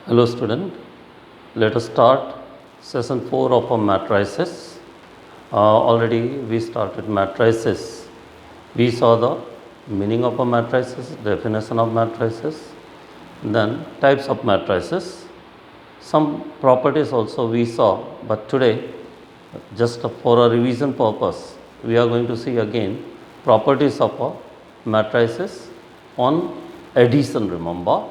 Hello student, let us start session 4 of our matrices. Already we started matrices. We saw the meaning of a matrices, definition of matrices, then types of matrices. Some properties also we saw, but today just for a revision purpose we are going to see again properties of a matrices on addition, remember,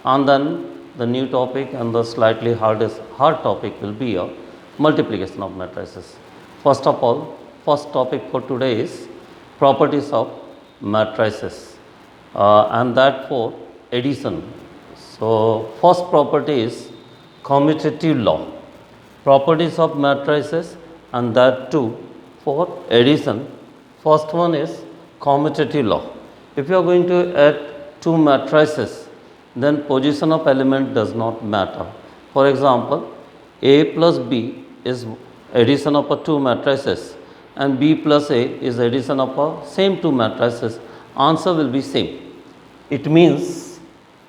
and then the new topic and the slightly hard topic will be a multiplication of matrices. First of all, first topic for today is properties of matrices, and that for addition. So first property is commutative law. Properties of matrices, and that too for addition. First one is commutative law. If you are going to add two matrices, then position of element does not matter. For example, A plus B is addition of a two matrices and B plus A is addition of a same two matrices. Answer will be same. It means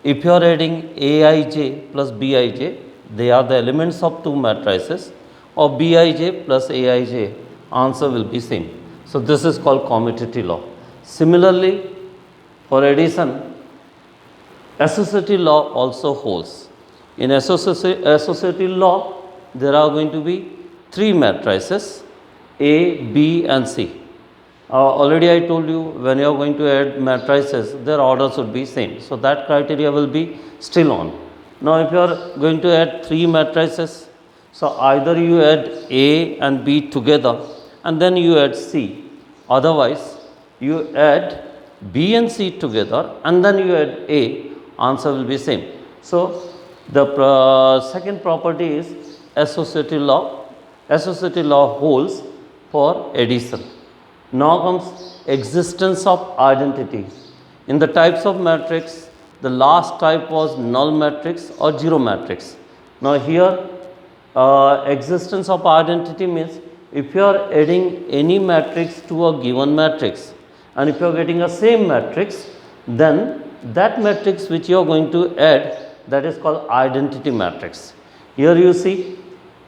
if you are adding Aij plus Bij, they are the elements of two matrices, or Bij plus Aij, answer will be same. So this is called commutative law. Similarly, for addition, associative law also holds. In associative law, there are going to be three matrices, A, B and C. Already I told you, when you are going to add matrices, their order should be same. So that criteria will be still on. Now if you are going to add three matrices, so either you add A and B together and then you add C. Otherwise, you add B and C together and then you add A. Answer will be same. So the second property is associative law. Associative law holds for addition. Now comes existence of identity. In the types of matrix, the last type was null matrix or zero matrix. Now here existence of identity means if you are adding any matrix to a given matrix and if you are getting a same matrix, then that matrix which you are going to add, that is called identity matrix. Here you see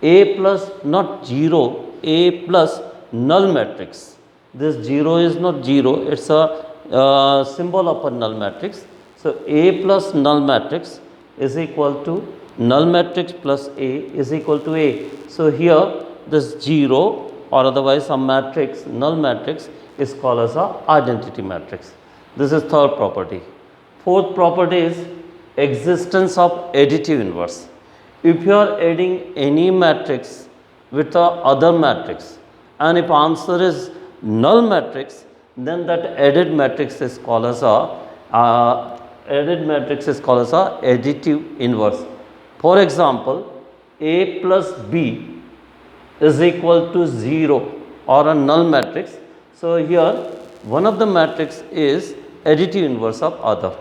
A plus, not 0, A plus null matrix. This 0 is not 0, it is a symbol of a null matrix. So A plus null matrix is equal to null matrix plus A is equal to A. So here this 0 or otherwise a matrix, null matrix, is called as a identity matrix. This is third property. Fourth property is existence of additive inverse. If you are adding any matrix with the other matrix and if answer is null matrix, then that added matrix is called as a additive inverse. For example, A plus B is equal to 0 or a null matrix. So here one of the matrix is additive inverse of other.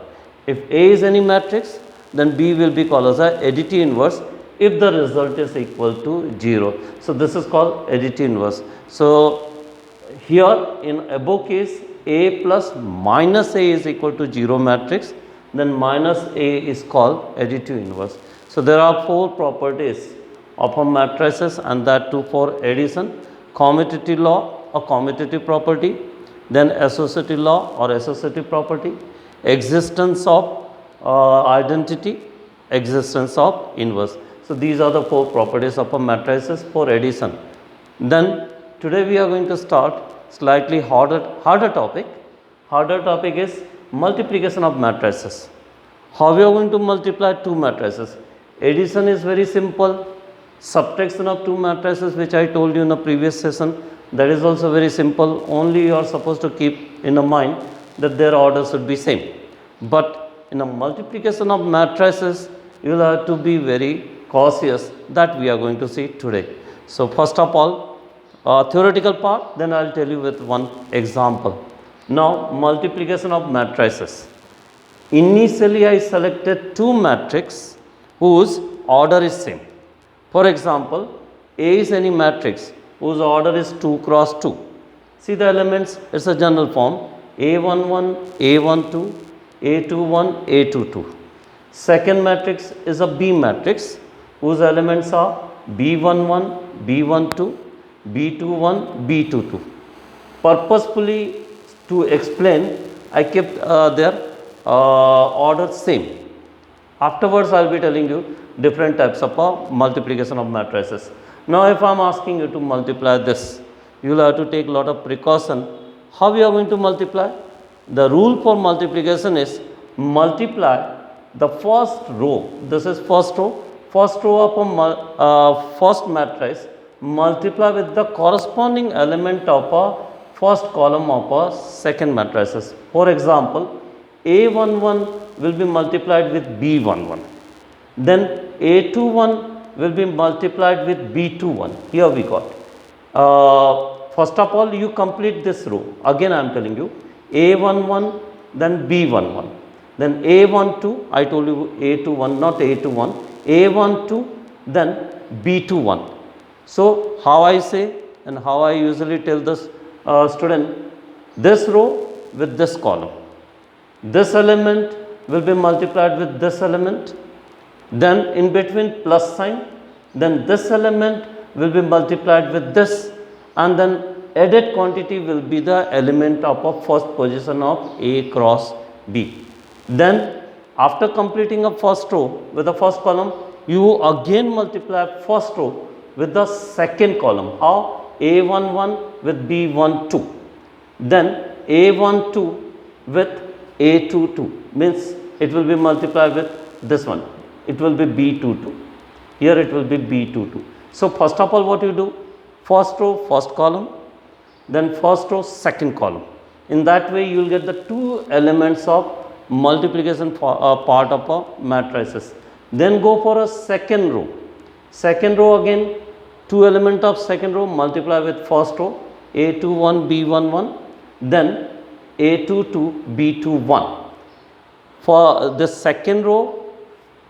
If A is any matrix, then B will be called as a additive inverse if the result is equal to 0. So this is called additive inverse. So here in above case, A plus minus A is equal to 0 matrix, then minus A is called additive inverse. So there are four properties of a matrices, and that too for addition: commutative law, a commutative property, then associative law or associative property, existence of identity, existence of inverse. So these are the four properties of a matrices for addition. Then today we are going to start slightly harder topic. Harder topic is multiplication of matrices. How we are going to multiply two matrices? Addition is very simple. Subtraction of two matrices, which I told you in the previous session, that is also very simple. Only you are supposed to keep in the mind that their order should be same. But in a multiplication of matrices, you will have to be very cautious. That we are going to see today. So first of all, theoretical part, then I will tell you with one example. Now multiplication of matrices. Initially I selected two matrices whose order is same. For example, A is any matrix whose order is 2 cross 2. See the elements, it is a general form: A11, A12, A21, A22. Second matrix is a B matrix whose elements are B11, B12, B21, B22. Purposefully to explain, I kept their order same. Afterwards, I will be telling you different types of multiplication of matrices. Now, if I am asking you to multiply this, you will have to take a lot of precaution. How you are going to multiply? The rule for multiplication is multiply the first row. This is first row of a first matrix, multiply with the corresponding element of a first column of a second matrices. For example, A11 will be multiplied with B11, then A21 will be multiplied with B21. Here we got. First of all, you complete this row. Again, I am telling you, A11, then B11, then A12, I told you A21, not A21, A12, then B21. So, how I say and how I usually tell this student, this row with this column, this element will be multiplied with this element, then in between plus sign, then this element will be multiplied with this, and then added quantity will be the element of a first position of A cross B. Then after completing a first row with the first column, you again multiply first row with the second column. How? A11 with B12, then A12 with A22, means it will be multiplied with this one, it will be B22, here it will be B22. So, first of all, what you do? First row, first column, then first row, second column. In that way, you will get the two elements of multiplication part of a matrices. Then go for a second row. Second row again, two element of second row, multiply with first row, A21, B11, then A22, B21. For the second row,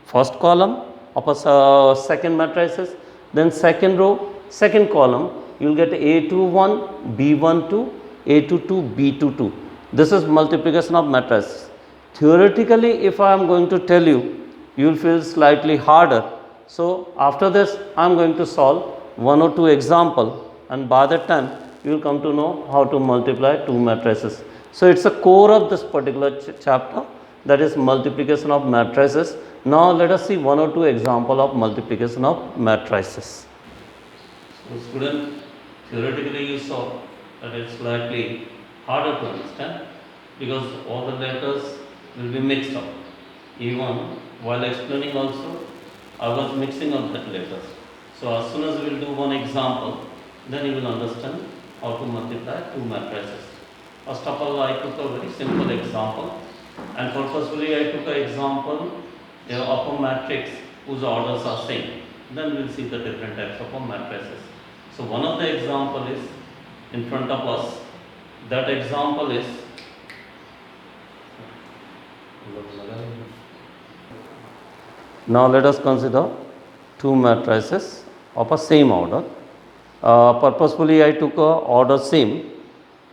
first column of a second matrices, then second row, second column, you will get A21, B12, A22, B22. This is multiplication of matrices. Theoretically, if I am going to tell you, you will feel slightly harder. So, after this, I am going to solve one or two example, and by that time, you will come to know how to multiply two matrices. So, it is a core of this particular chapter, that is multiplication of matrices. Now, let us see one or two example of multiplication of matrices. So, student, theoretically you saw that it is slightly harder to understand because all the letters will be mixed up. Even while explaining also, I was mixing up that letters. So, as soon as we will do one example, then you will understand how to multiply two matrices. First of all, I took a very simple example, and purposefully I took an example of a matrix whose orders are same. Then we will see the different types of matrices. So, one of the example is in front of us. That example is now let us consider two matrices of a same order. Purposefully I took a order same.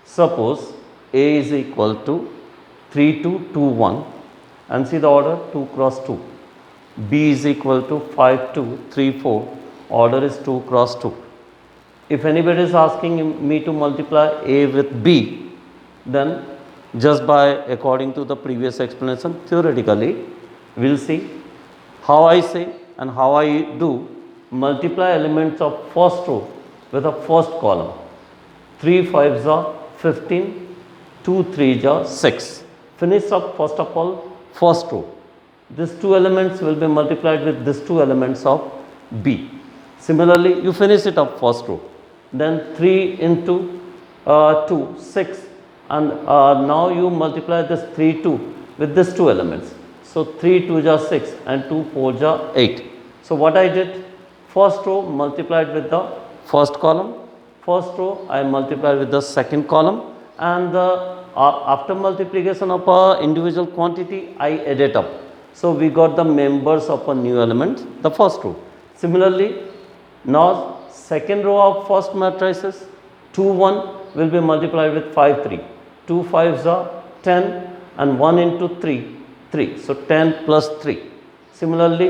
Suppose A is equal to 3, 2, 2, 1, and see the order 2 cross 2. B is equal to 5, 2, 3, 4, order is 2 cross 2. If anybody is asking me to multiply A with B, then just by according to the previous explanation, theoretically, we will see how I say and how I do multiply elements of first row with a first column. 3 5s are 15, 2 3s are 6. Finish up first of all first row. These two elements will be multiplied with these two elements of B. Similarly, you finish it up first row. Then 3 into 2, 6, and now you multiply this 3, 2 with these two elements. So, 3 2s are 6 and 2 4s are 8. So, what I did? First row multiplied with the first column, first row I multiplied with the second column, and after multiplication of a individual quantity, I add it up. So, we got the members of a new element, the first row. Similarly, now second row of first matrices, 2 1 will be multiplied with 5 3. 2 5s are 10 and 1 into 3, 3. So, 10 plus 3. Similarly,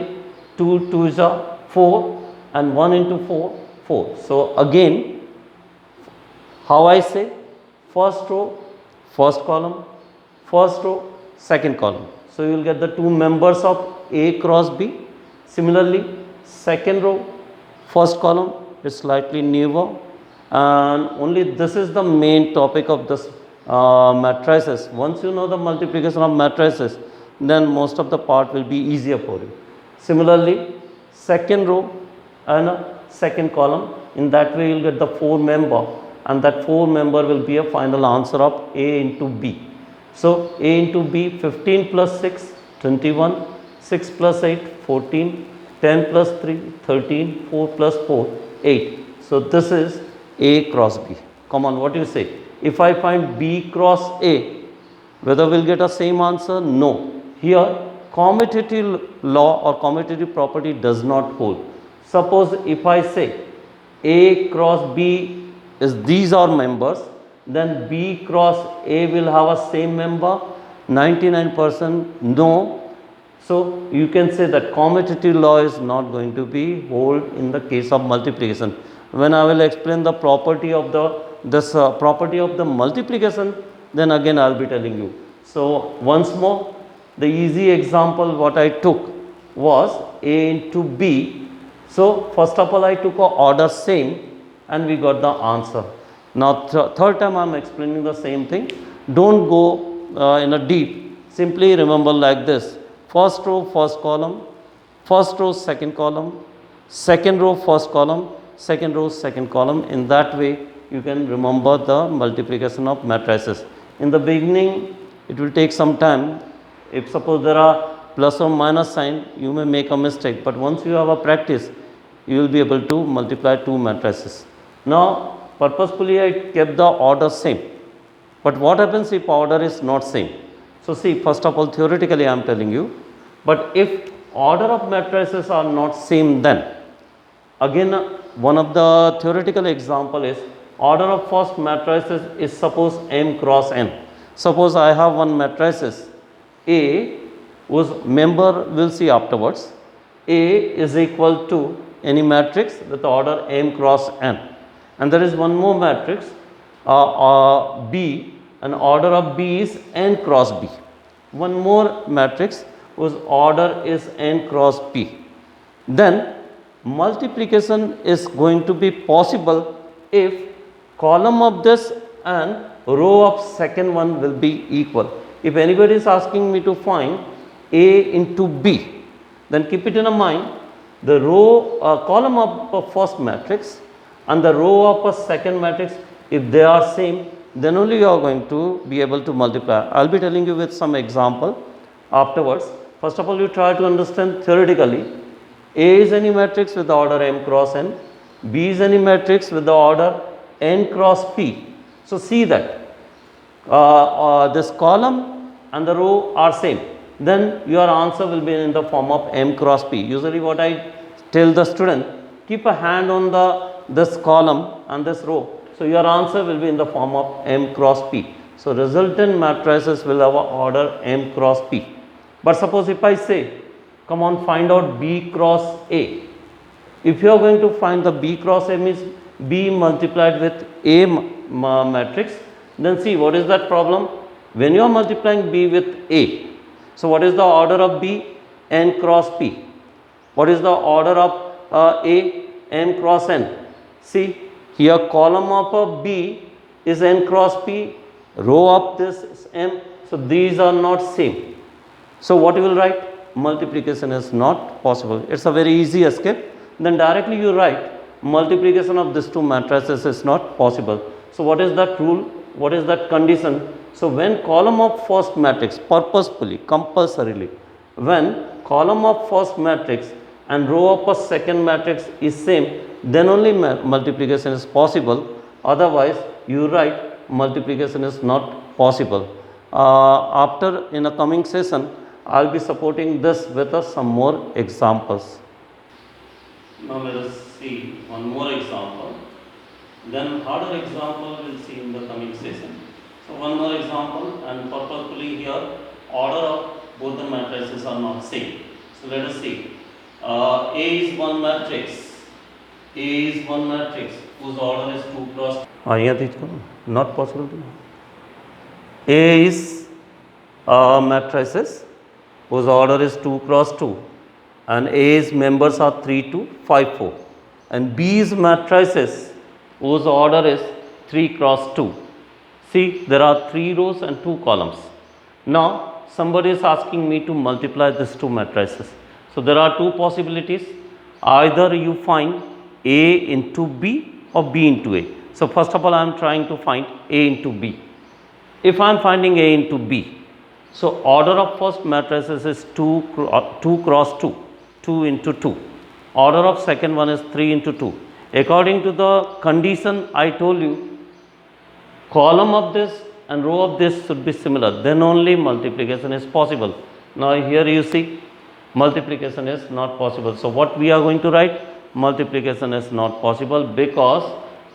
2 2 is 4 and 1 into 4, 4. So again, how I say? First row, first column, first row, second column. So you will get the two members of A cross B. Similarly, second row, first column is slightly newer, and only this is the main topic of this matrices. Once you know the multiplication of matrices, then most of the part will be easier for you. Similarly, second row and second column, in that way you will get the 4 member, and that 4 member will be a final answer of A into B. So A into B, 15 plus 6, 21, 6 plus 8, 14, 10 plus 3, 13, 4 plus 4, 8. So this is A cross B. Come on, what do you say? If I find B cross A, whether we'll get a same answer? No. Here, commutative law or commutative property does not hold. Suppose if I say A cross B is these are members, then B cross A will have a same member? 99% no. So you can say that commutative law is not going to be hold in the case of multiplication. When I will explain the property of the property of the multiplication, then again I will be telling you. So once more, the easy example what I took was A into B. So first of all I took a order same and we got the answer. Now third time I am explaining the same thing. Don't go in a deep. Simply remember like this. First row, first column, first row, second column, second row, first column, second row, second column. In that way, you can remember the multiplication of matrices. In the beginning, it will take some time. If suppose there are plus or minus sign, you may make a mistake. But once you have a practice, you will be able to multiply two matrices. Now, purposefully I kept the order same. But what happens if order is not same? So see, first of all, theoretically I am telling you, but if order of matrices are not same, then again one of the theoretical example is order of first matrices is suppose M cross N. Suppose I have one matrices A whose member we'll see afterwards. A is equal to any matrix with order M cross N, and there is one more matrix B, and order of B is N cross B. One more matrix whose order is N cross P. Then multiplication is going to be possible if column of this and row of second one will be equal. If anybody is asking me to find A into B, then keep it in mind, the row column of a first matrix and the row of a second matrix, if they are same, then only you are going to be able to multiply. I will be telling you with some example afterwards. First of all, you try to understand theoretically. A is any matrix with the order M cross N. B is any matrix with the order N cross P. So see that this column and the row are same. Then your answer will be in the form of M cross P. Usually what I tell the student, keep a hand on this column and this row. So your answer will be in the form of M cross P. So resultant matrices will have a order M cross P. But suppose if I say, come on, find out B cross A. If you are going to find the B cross A means B multiplied with A matrix, then see what is that problem? When you are multiplying B with A, so what is the order of B? N cross P. What is the order of A? M cross N. See, here column of a B is N cross P, row of this is M. So these are not same. So what you will write? Multiplication is not possible. It's a very easy escape. Then directly you write multiplication of these two matrices is not possible. So what is that rule? What is that condition? So when column of first matrix purposefully, compulsorily, when column of first matrix and row of a second matrix is same, then only multiplication is possible. Otherwise you write multiplication is not possible. After in a coming session I will be supporting this with some more examples. Now let us see one more example. Then harder example we will see in the coming session. So one more example, and purposefully here order of both the matrices are not same. So let us see. A is one matrix. A is one matrix whose order is 2 cross. Not possible to know. A is matrices whose order is 2 cross 2 and A's members are 3, 2, 5, 4 and B's matrices whose order is 3 cross 2. See, there are 3 rows and 2 columns. Now, somebody is asking me to multiply these 2 matrices. So, there are 2 possibilities. Either you find A into B or B into A. So, first of all, I am trying to find A into B. If I am finding A into B, so order of first matrices is 2 cross 2, 2 into 2. Order of second one is 3 into 2. According to the condition I told you, column of this and row of this should be similar, then only multiplication is possible. Now here you see multiplication is not possible. So what we are going to write? Multiplication is not possible because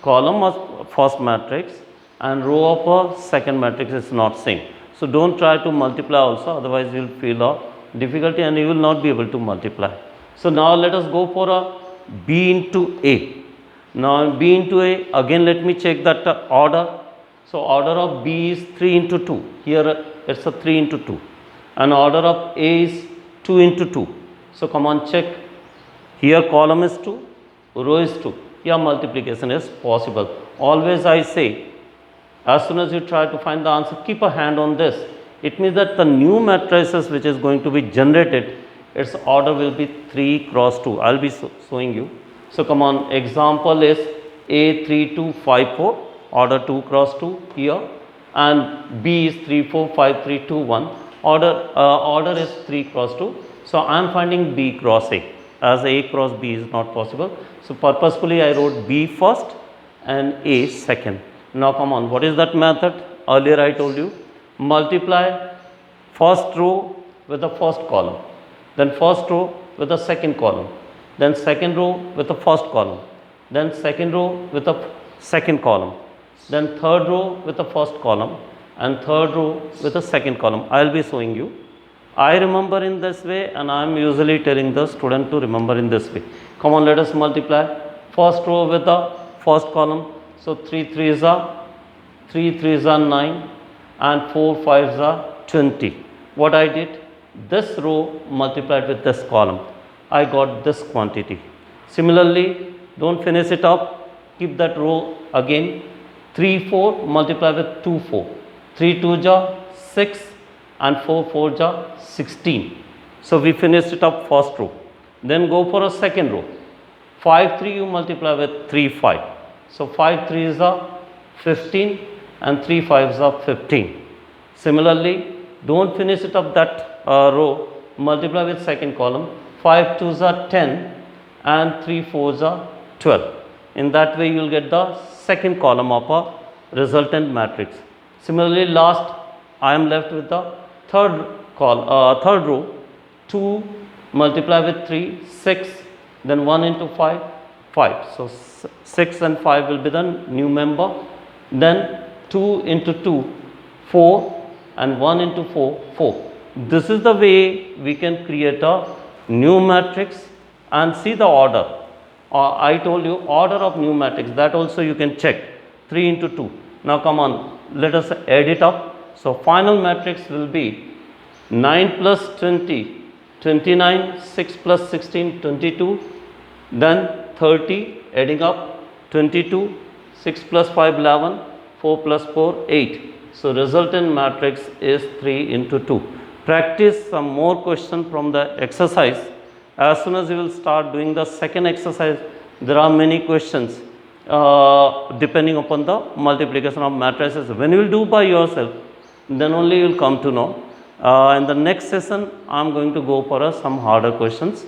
column of first matrix and row of a second matrix is not same. So don't try to multiply also, otherwise you will feel a difficulty and you will not be able to multiply. So now let us go for a B into A. Now B into A, again let me check that order. So order of B is 3 into 2. Here it's a 3 into 2. And order of A is 2 into 2. So come on, check. Here column is 2, row is 2. Yeah, multiplication is possible. Always I say, as soon as you try to find the answer, keep a hand on this. It means that the new matrices which is going to be generated, its order will be 3 cross 2. I will be showing you. So come on, example is A 3 2 5 4, order 2 cross 2 here, and B is 3 4 5 3 2 1, order is 3 cross 2. So I am finding B cross A, as A cross B is not possible. So purposefully I wrote B first and A second. Now come on, what is that method? Earlier I told you, multiply first row with the first column, then first row with the second column, then second row with the first column, then second row with the second column, then third row with the first column and third row with the second column. I will be showing you. I remember in this way and I am usually telling the student to remember in this way. Come on, let us multiply first row with the first column. So 3 3s are 9 and 4 5s are 20. What I did? This row multiplied with this column. I got this quantity. Similarly, don't finish it up. Keep that row again. 3 4 multiply with 2 4. 3 2 ja 6 and 4 4 ja 16. So we finished it up first row. Then go for a second row. 5 3 you multiply with 3 5. So 5 3s are 15 and 3 5s are 15. Similarly, don't finish it up that row, multiply with second column. 5 2s are 10 and 3 4s are 12. In that way you will get the second column of a resultant matrix. Similarly, last I am left with the third row. 2 multiply with 3, 6, then 1 into 5, 5. So 6 and 5 will be the new member. Then 2 into 2, 4 and 1 into 4, 4. This is the way we can create a new matrix and see the order. I told you order of new matrix, that also you can check. 3 into 2. Now come on, let us add it up. So final matrix will be 9 plus 20, 29, 6 plus 16, 22, then 30, adding up 22, 6 plus 5, 11, 4 plus 4, 8. So resultant matrix is 3 into 2. Practice some more question from the exercise. As soon as you will start doing the second exercise, there are many questions depending upon the multiplication of matrices. When you will do by yourself, then only you will come to know. In the next session, I am going to go for some harder questions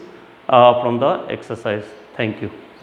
from the exercise. Thank you.